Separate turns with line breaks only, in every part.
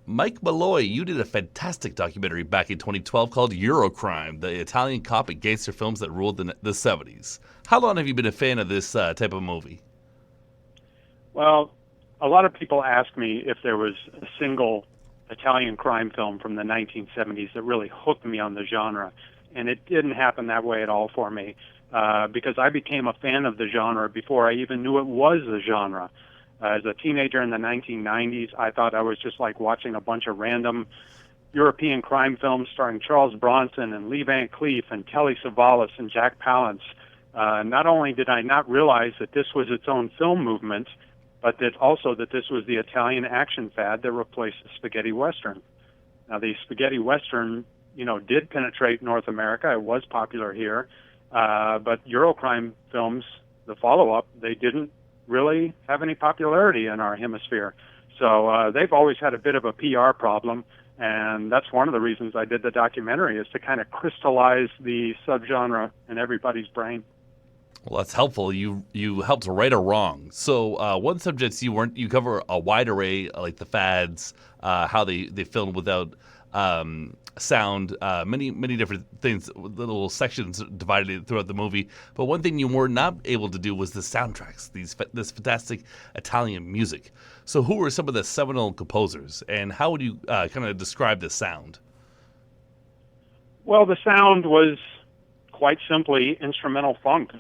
Mike Malloy, you did a fantastic documentary back in 2012 called Eurocrime, the Italian cop and gangster films that ruled the 70s. How long have you been a fan of this type of movie?
Well, a lot of people ask me if there was a single Italian crime film from the 1970s that really hooked me on the genre, and it didn't happen that way at all for me, because I became a fan of the genre before I even knew it was a genre. As a teenager in the 1990s, I thought I was just like watching a bunch of random European crime films starring Charles Bronson and Lee Van Cleef and Telly Savalas and Jack Palance. Not only did I not realize that this was its own film movement, but that this was the Italian action fad that replaced the spaghetti western. Now, the spaghetti western, did penetrate North America. It was popular here, but Eurocrime films, the follow-up, they didn't really have any popularity in our hemisphere. So they've always had a bit of a PR problem, and that's one of the reasons I did the documentary, is to kind of crystallize the subgenre in everybody's brain.
Well, that's helpful. You helped right or wrong. So one subjects you cover a wide array, like the fads, how they filmed without sound, many different things, little sections divided throughout the movie. But one thing you were not able to do was the soundtracks, this fantastic Italian music. So who were some of the seminal composers, and how would you kind of describe the sound?
Well, the sound was quite simply instrumental funk.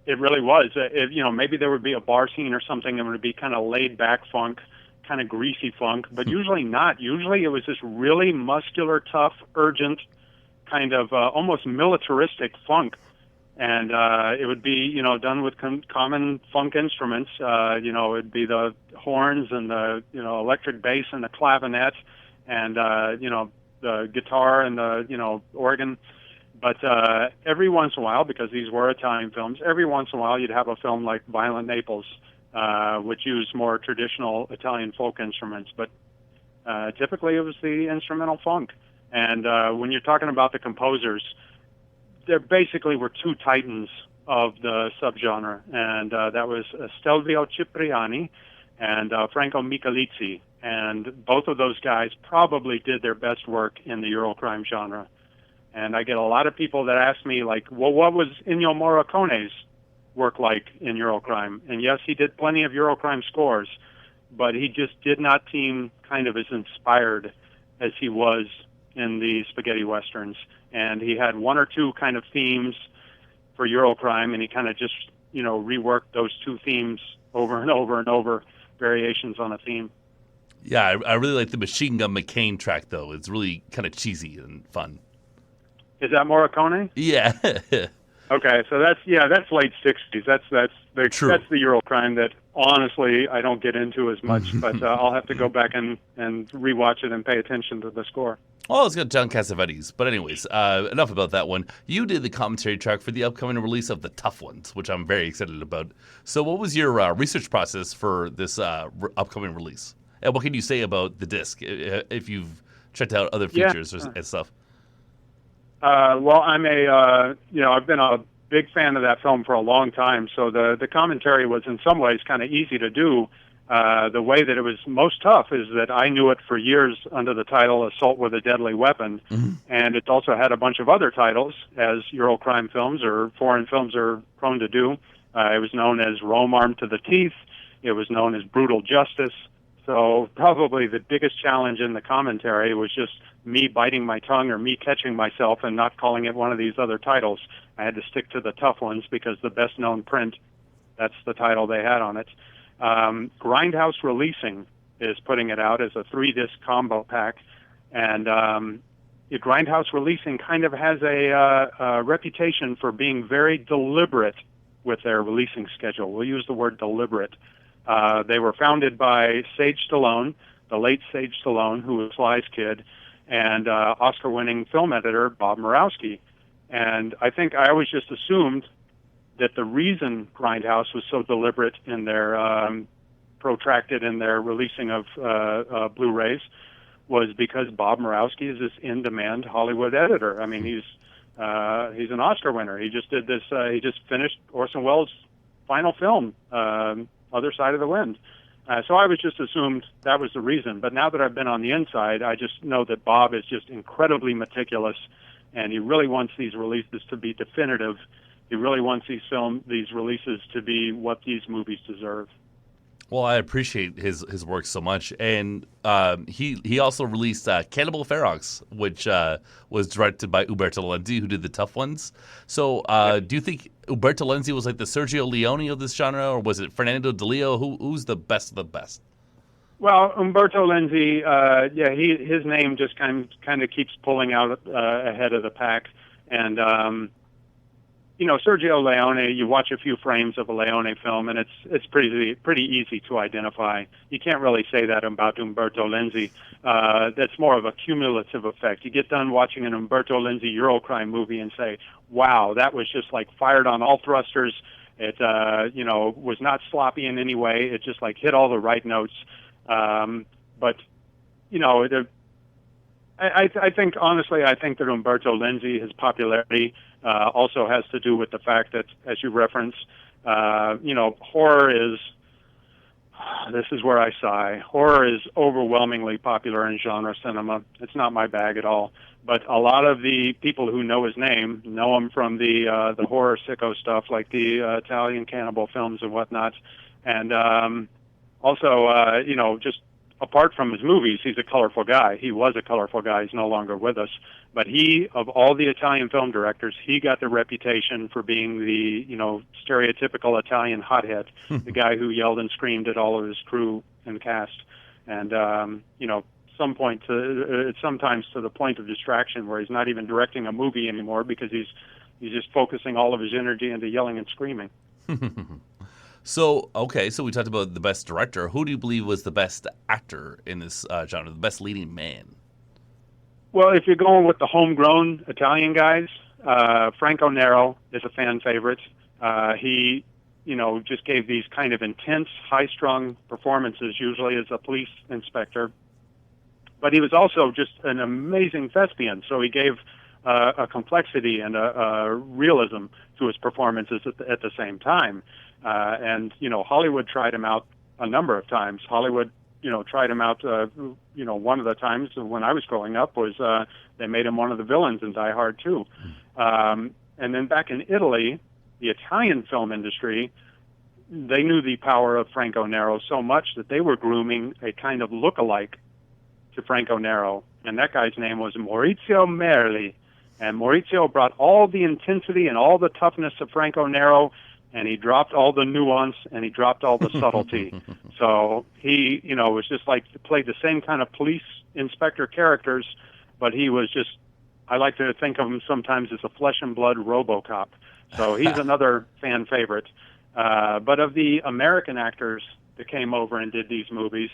It really was. Maybe there would be a bar scene or something, and it would be kind of laid back funk, kind of greasy funk, but usually not. Usually it was this really muscular, tough, urgent, kind of almost militaristic funk. And it would be, done with common funk instruments. It would be the horns and the, electric bass and the clavinet and, the guitar and the, organ. But every once in a while, because these were Italian films, every once in a while you'd have a film like Violent Naples, which used more traditional Italian folk instruments. But typically it was the instrumental funk. And when you're talking about the composers, there basically were two titans of the subgenre, and that was Stelvio Cipriani and Franco Michalizzi. And both of those guys probably did their best work in the Eurocrime genre. And I get a lot of people that ask me, like, well, what was Ennio Morricone's work like in Eurocrime? And yes, he did plenty of Eurocrime scores, but he just did not seem kind of as inspired as he was in the spaghetti westerns. And he had one or two kind of themes for Eurocrime, and he kind of just, reworked those two themes over and over and over, variations on a theme.
Yeah, I really like the Machine Gun McCain track, though. It's really kind of cheesy and fun.
Is that Morricone?
Yeah.
Okay, so that's late '60s. That's the Eurocrime that honestly I don't get into as much, but I'll have to go back and rewatch it and pay attention to the score.
Well, it's got John Cassavetes. But anyways, enough about that one. You did the commentary track for the upcoming release of The Tough Ones, which I'm very excited about. So what was your research process for this upcoming release? And what can you say about the disc, if you've checked out other features and stuff?
Well, I've been a big fan of that film for a long time, so the commentary was in some ways kind of easy to do. The way that it was most tough is that I knew it for years under the title Assault with a Deadly Weapon, and it also had a bunch of other titles, as Eurocrime films or foreign films are prone to do. It was known as Rome Armed to the Teeth. It was known as Brutal Justice. So probably the biggest challenge in the commentary was just me biting my tongue or me catching myself and not calling it one of these other titles. I had to stick to the tough ones because the best-known print, that's the title they had on it. Grindhouse Releasing is putting it out as a 3-disc combo pack, and Grindhouse Releasing kind of has a reputation for being very deliberate with their releasing schedule. We'll use the word deliberate. They were founded by Sage Stallone, the late Sage Stallone, who was Sly's kid, and Oscar-winning film editor Bob Murawski. And I think I always just assumed that the reason Grindhouse was so deliberate in their protracted in their releasing of Blu-rays was because Bob Murawski is this in-demand Hollywood editor. I mean, he's an Oscar winner. He just did this. He just finished Orson Welles' final film, Other Side of the Wind. So I was just assumed that was the reason. But now that I've been on the inside, I just know that Bob is just incredibly meticulous, and he really wants these releases to be definitive. He really wants these releases to be what these movies deserve.
Well, I appreciate his work so much, and he also released Cannibal Ferox, which was directed by Umberto Lenzi, who did the tough ones. So, do you think Umberto Lenzi was like the Sergio Leone of this genre, or was it Fernando De Leo? Who's the best of the best?
Well, Umberto Lenzi, his name just kind of keeps pulling out ahead of the pack, and Sergio Leone. You watch a few frames of a Leone film, and it's pretty easy to identify. You can't really say that about Umberto Lenzi. That's more of a cumulative effect. You get done watching an Umberto Lenzi Eurocrime movie and say, "Wow, that was just like fired on all thrusters." It was not sloppy in any way. It just like hit all the right notes. But I think honestly, I think that Umberto Lenzi, his popularity also has to do with the fact that, as you reference, horror is. This is where I sigh. Horror is overwhelmingly popular in genre cinema. It's not my bag at all. But a lot of the people who know his name know him from the horror sicko stuff, like the Italian cannibal films and whatnot. And also, just apart from his movies, he's a colorful guy. He was a colorful guy. He's no longer with us. But he, of all the Italian film directors, he got the reputation for being the, stereotypical Italian hothead, the guy who yelled and screamed at all of his crew and cast. And, sometimes to the point of distraction where he's not even directing a movie anymore because he's just focusing all of his energy into yelling and screaming.
So we talked about the best director. Who do you believe was the best actor in this genre, the best leading man?
Well, if you're going with the homegrown Italian guys, Franco Nero is a fan favorite. He, just gave these kind of intense, high-strung performances, usually as a police inspector. But he was also just an amazing thespian, so he gave a complexity and a realism to his performances at the same time. And Hollywood tried him out a number of times. Hollywood, tried him out. One of the times when I was growing up was they made him one of the villains in Die Hard 2. And then back in Italy, the Italian film industry, they knew the power of Franco Nero so much that they were grooming a kind of look-alike to Franco Nero, and that guy's name was Maurizio Merli. And Maurizio brought all the intensity and all the toughness of Franco Nero, and he dropped all the nuance and he dropped all the subtlety. So he, was just like played the same kind of police inspector characters, but he was just, I like to think of him sometimes as a flesh and blood RoboCop. So he's another fan favorite. But of the American actors that came over and did these movies,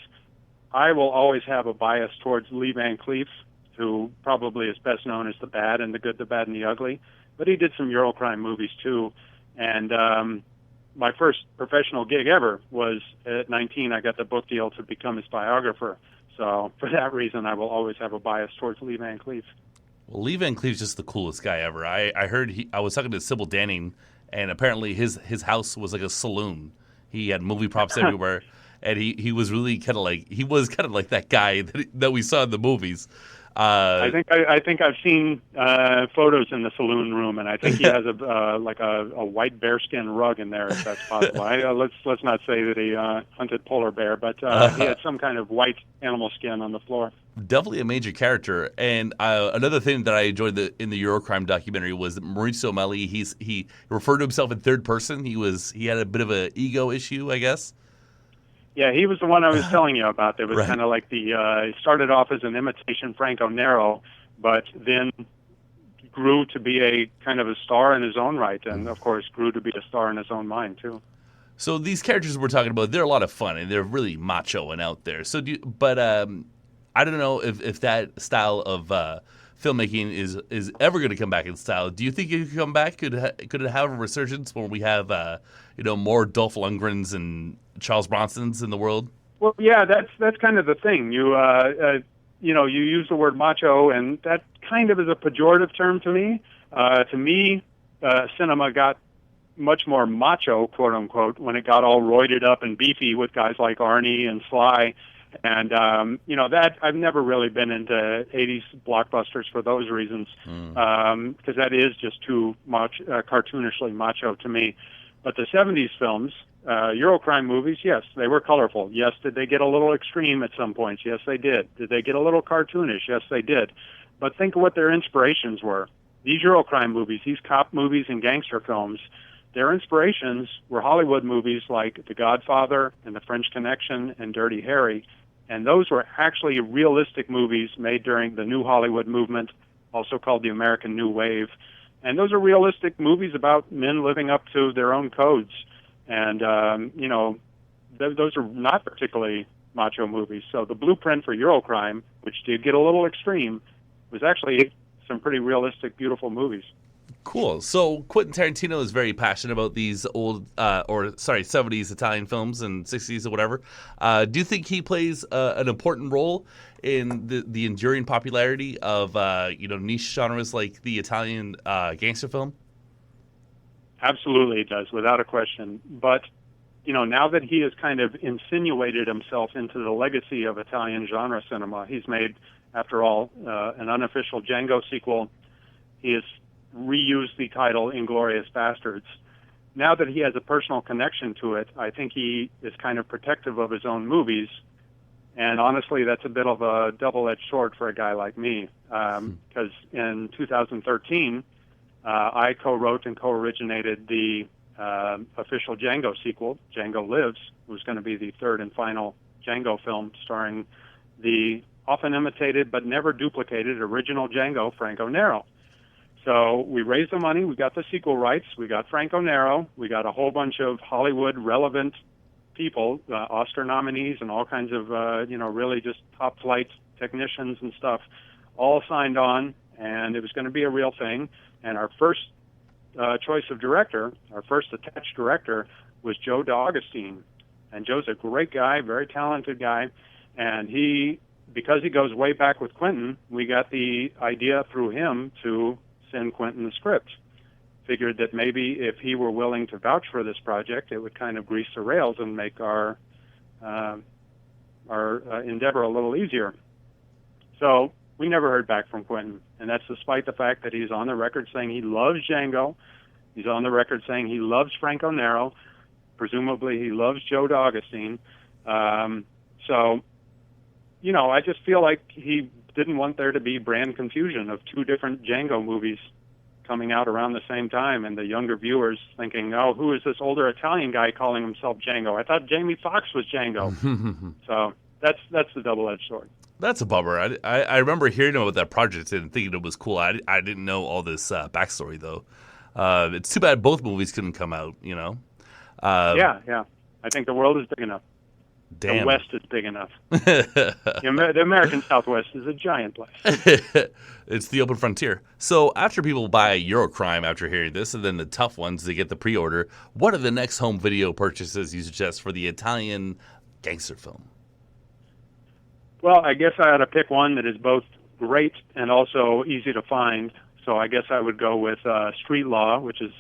I will always have a bias towards Lee Van Cleef, who probably is best known as The Bad and The Good, the Bad, and the Ugly. But he did some Eurocrime movies too. And my first professional gig ever was at 19. I got the book deal to become his biographer. So for that reason, I will always have a bias towards Lee Van Cleef.
Well, Lee Van Cleef's just the coolest guy ever. I heard I was talking to Sybil Danning, and apparently his house was like a saloon. He had movie props everywhere, and he was really kind of like that guy that we saw in the movies.
I think I've seen photos in the saloon room, and I think he has a white bearskin rug in there, if that's possible. Let's not say that he hunted polar bear, but he had some kind of white animal skin on the floor.
Definitely a major character. And another thing that I enjoyed in the Eurocrime documentary was that Maurizio Merli. He referred to himself in third person. He had a bit of an ego issue, I guess.
Yeah, he was the one I was telling you about. It was kind of like he started off as an imitation Franco Nero, but then grew to be a kind of a star in his own right, and of course grew to be a star in his own mind too.
So these characters we're talking about, they're a lot of fun and they're really macho and out there. So I don't know if that style of filmmaking is ever going to come back in style. Do you think it could come back? Could it have a resurgence when we have more Dolph Lundgrens and Charles Bronsons in the world?
Well, yeah, that's kind of the thing. You use the word macho, and that kind of is a pejorative term to me. To me, cinema got much more macho, quote unquote, when it got all roided up and beefy with guys like Arnie and Sly. And, that I've never really been into 80s blockbusters for those reasons, because that is just too much cartoonishly macho to me. But the 70s films, Eurocrime movies, yes, they were colorful. Yes, did they get a little extreme at some points? Yes, they did. Did they get a little cartoonish? Yes, they did. But think of what their inspirations were. These Eurocrime movies, these cop movies and gangster films, their inspirations were Hollywood movies like The Godfather and The French Connection and Dirty Harry. And those were actually realistic movies made during the New Hollywood movement, also called the American New Wave. And those are realistic movies about men living up to their own codes. And, those are not particularly macho movies. So the blueprint for Eurocrime, which did get a little extreme, was actually some pretty realistic, beautiful movies.
Cool. So Quentin Tarantino is very passionate about these 70s Italian films and 60s or whatever. Do you think he plays an important role in the enduring popularity of niche genres like the Italian gangster film?
Absolutely, it does, without a question. But now that he has kind of insinuated himself into the legacy of Italian genre cinema, he's made, after all, an unofficial Django sequel. He has reused the title Inglourious Bastards. Now that he has a personal connection to it, I think he is kind of protective of his own movies. And honestly, that's a bit of a double-edged sword for a guy like me. Because in 2013, I co-wrote and co-originated the official Django sequel, Django Lives. It was going to be the third and final Django film starring the often imitated but never duplicated original Django, Franco Nero. So we raised the money, we got the sequel rights, we got Franco Nero, we got a whole bunch of Hollywood relevant people, Oscar nominees and all kinds of, really just top flight technicians and stuff, all signed on, and it was going to be a real thing. And our first choice of director, our first attached director, was Joe D'Augustine. And Joe's a great guy, very talented guy, and because he goes way back with Quentin, we got the idea through him to send Quentin the script. Figured that maybe if he were willing to vouch for this project, it would kind of grease the rails and make our endeavor a little easier. So we never heard back from Quentin, and that's despite the fact that he's on the record saying he loves Django. He's on the record saying he loves Franco Nero. Presumably he loves Joe D'Augustine. I just feel like he didn't want there to be brand confusion of two different Django movies coming out around the same time, and the younger viewers thinking, oh, who is this older Italian guy calling himself Django? I thought Jamie Foxx was Django. So that's the double-edged sword.
That's a bummer. I remember hearing about that project and thinking it was cool. I didn't know all this backstory, though. It's too bad both movies couldn't come out,
Yeah. I think the world is big enough.
Damn.
The West is big enough. The American Southwest is a giant place.
It's the open frontier. So after people buy Eurocrime after hearing this, and then the tough ones, they get the pre-order, what are the next home video purchases you suggest for the Italian gangster film?
Well, I guess I had to pick one that is both great and also easy to find. So I guess I would go with Street Law, which is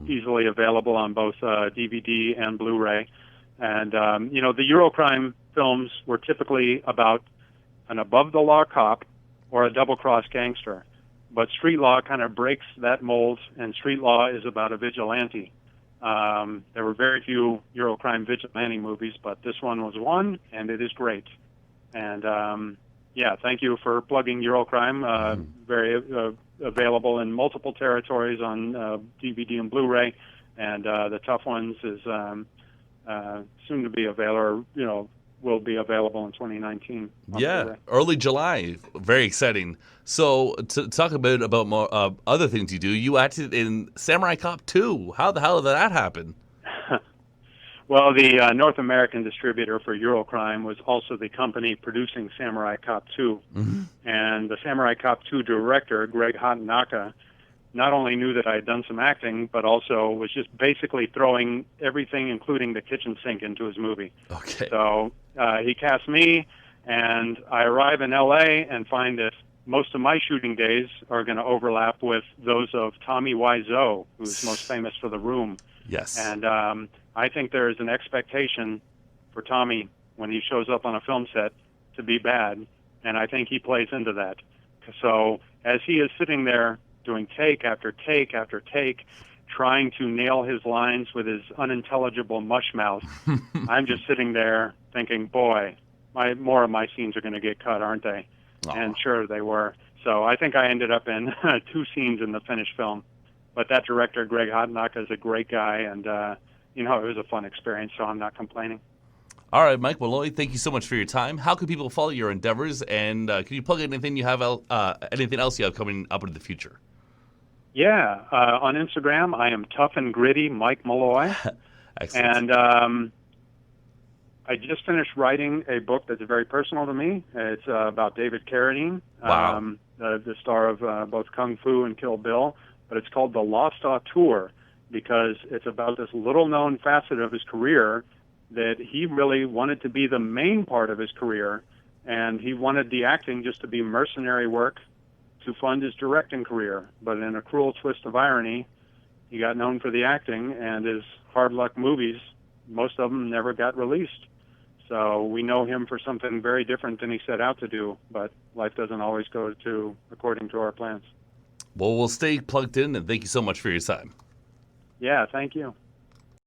easily available on both DVD and Blu-ray. And, the Eurocrime films were typically about an above-the-law cop or a double-cross gangster. But Street Law kind of breaks that mold, and Street Law is about a vigilante. There were very few Eurocrime vigilante movies, but this one was one, and it is great. And, thank you for plugging Eurocrime. Very available in multiple territories on DVD and Blu-ray, and the tough ones is soon to be available, will be available in 2019.
Yeah, early July. Very exciting. So to talk a bit about more other things you do, you acted in Samurai Cop 2. How the hell did that happen?
Well, the North American distributor for Eurocrime was also the company producing Samurai Cop 2. Mm-hmm. And the Samurai Cop 2 director, Greg Hatanaka, not only knew that I had done some acting, but also was just basically throwing everything, including the kitchen sink, into his movie.
Okay.
So he cast me, and I arrive in L.A. and find that most of my shooting days are going to overlap with those of Tommy Wiseau, who's most famous for The Room.
Yes.
And I think there is an expectation for Tommy when he shows up on a film set to be bad, and I think he plays into that. So as he is sitting there doing take after take after take, trying to nail his lines with his unintelligible mush mouth, I'm just sitting there thinking, boy, more of my scenes are going to get cut, aren't they?
Aw.
And sure, they were. So I think I ended up in 2 scenes in the finished film. But that director, Greg Hottenlock, is a great guy, and it was a fun experience, so I'm not complaining.
All right, Mike Malloy, thank you so much for your time. How can people follow your endeavors, and can you plug anything you have, anything else you have coming up in the future?
Yeah, on Instagram, I am Tough and Gritty Mike Malloy.
Excellent.
And I just finished writing a book that's very personal to me. It's about David Carradine,
Wow.
the star of both Kung Fu and Kill Bill. But it's called The Lost Auteur because it's about this little-known facet of his career that he really wanted to be the main part of his career, and he wanted the acting just to be mercenary work to fund his directing career. But in a cruel twist of irony, he got known for the acting, and his hard luck movies, most of them never got released. So we know him for something very different than he set out to do, but life doesn't always go according to our plans.
Well, we'll stay plugged in, and thank you so much for your time.
Yeah, thank you.